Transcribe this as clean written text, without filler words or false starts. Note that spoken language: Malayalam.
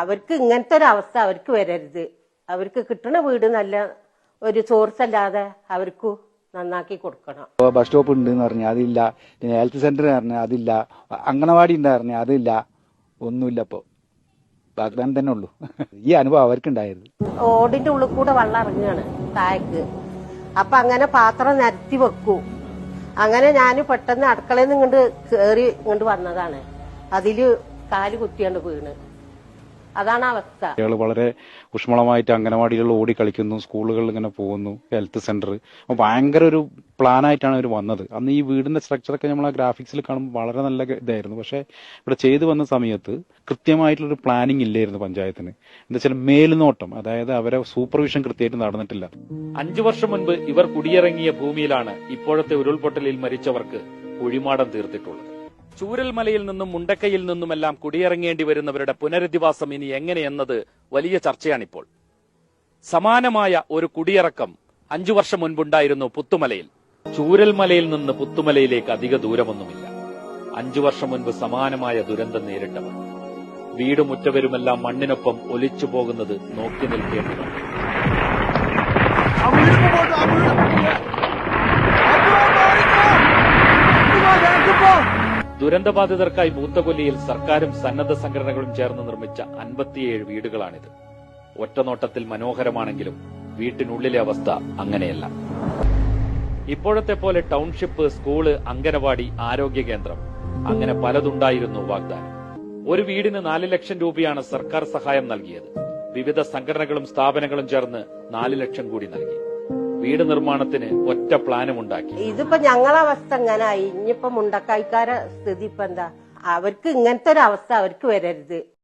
അവർക്ക് ഇങ്ങനത്തെ ഒരു അവസ്ഥ അവർക്ക് വരരുത്. അവർക്ക് കിട്ടുന്ന വീട് നല്ല ഒരു സോഴ്സ് അല്ലാതെ അവർക്ക് നന്നാക്കി കൊടുക്കണം. ബസ് സ്റ്റോപ്പ് ഉണ്ട് എന്ന് പറഞ്ഞാൽ അതില്ല, പിന്നെ ഹെൽത്ത് സെന്റർ പറഞ്ഞാൽ അതില്ല, അംഗനവാടി ഉണ്ട് പറഞ്ഞാൽ അതില്ല, ഒന്നുമില്ല. ഇപ്പോ വാഗ്ദാനം തന്നെ ഉള്ളൂ. ഈ അനുഭവം അവർക്കുണ്ടായത്. ഓടിന്റെ ഉള്ളിൽ കൂടെ വെള്ളം ഇറങ്ങുകയാണ് താഴേക്ക്. അപ്പൊ അങ്ങനെ പാത്രം നിരത്തി വെക്കൂ. അങ്ങനെ ഞാൻ പെട്ടെന്ന് അടുക്കളയിൽ നിന്ന് ഇങ്ങോട്ട് കയറി ഇങ്ങോട്ട് വന്നതാണ്. അതില് കാല് കുത്തിയാണ്ട് വീണ്. അതാണ് അവസ്ഥ. കുട്ടികൾ വളരെ ഊഷ്മളമായിട്ട് അംഗനവാടികളിൽ ഓടി കളിക്കുന്നു, സ്കൂളുകളിൽ ഇങ്ങനെ പോകുന്നു, ഹെൽത്ത് സെന്റർ. അപ്പോൾ ഭയങ്കര ഒരു പ്ലാനായിട്ടാണ് അവർ വന്നത്. അന്ന് ഈ വീടിന്റെ സ്ട്രക്ചറൊക്കെ നമ്മൾ ആ ഗ്രാഫിക്സിൽ കാണുമ്പോൾ വളരെ നല്ല ഇതായിരുന്നു. പക്ഷേ ഇവിടെ ചെയ്തു വന്ന സമയത്ത് കൃത്യമായിട്ടുള്ളൊരു പ്ലാനിങ് ഇല്ലായിരുന്നു പഞ്ചായത്തിന്. എന്താ വെച്ചാൽ മേൽനോട്ടം, അതായത് അവരെ സൂപ്പർവിഷൻ കൃത്യമായിട്ട് നടന്നിട്ടില്ല. 5 വർഷം മുൻപ് ഇവർ കുടിയിറങ്ങിയ ഭൂമിയിലാണ് ഇപ്പോഴത്തെ ഉരുൾപൊട്ടലിൽ മരിച്ചവർക്ക് കുഴിമാടം തീർത്തിട്ടുള്ളത്. ചൂരൽമലയിൽ നിന്നും മുണ്ടക്കയിൽ നിന്നുമെല്ലാം കുടിയിറങ്ങേണ്ടി വരുന്നവരുടെ പുനരധിവാസം ഇനി എങ്ങനെയെന്നത് വലിയ ചർച്ചയാണിപ്പോൾ. സമാനമായ ഒരു കുടിയിറക്കം 5 വർഷം മുൻപുണ്ടായിരുന്നു പുത്തുമലയിൽ. ചൂരൽമലയിൽ നിന്ന് പുത്തുമലയിലേക്ക് അധിക ദൂരമൊന്നുമില്ല. 5 വർഷം മുൻപ് സമാനമായ ദുരന്തം നേരിട്ടവർ വീടും മുറ്റവരുമെല്ലാം മണ്ണിനൊപ്പം ഒലിച്ചു പോകുന്നത് നോക്കി നിൽക്കേണ്ടി വന്നു. ദുരന്തബാധിതർക്കായി മൂത്തകൊല്ലിയിൽ സർക്കാരും സന്നദ്ധ സംഘടനകളും ചേർന്ന് നിർമ്മിച്ച 57 വീടുകളാണിത്. ഒറ്റനോട്ടത്തിൽ മനോഹരമാണെങ്കിലും വീട്ടിനുള്ളിലെ അവസ്ഥ അങ്ങനെയല്ല. ഇപ്പോഴത്തെ പോലെ ടൗൺഷിപ്പ്, സ്കൂള്, അംഗനവാടി, ആരോഗ്യ കേന്ദ്രം അങ്ങനെ പലതുണ്ടായിരുന്നു വാഗ്ദാനം. ഒരു വീടിന് 4 ലക്ഷം രൂപയാണ് സർക്കാർ സഹായം നൽകിയത്. വിവിധ സംഘടനകളും സ്ഥാപനങ്ങളും ചേർന്ന് 4 ലക്ഷം കൂടി നൽകി. വീട് നിർമ്മാണത്തിന് ഒറ്റ പ്ലാനും ഉണ്ടാക്കി. ഇതിപ്പോ ഞങ്ങളെ അവസ്ഥ എങ്ങനായി? ഇനിയിപ്പോ മുണ്ടക്കായ്ക്കാരെ സ്ഥിതി ഇപ്പൊ എന്താ? അവർക്ക് ഇങ്ങനത്തെ ഒരു അവസ്ഥ അവർക്ക് വരരുത്.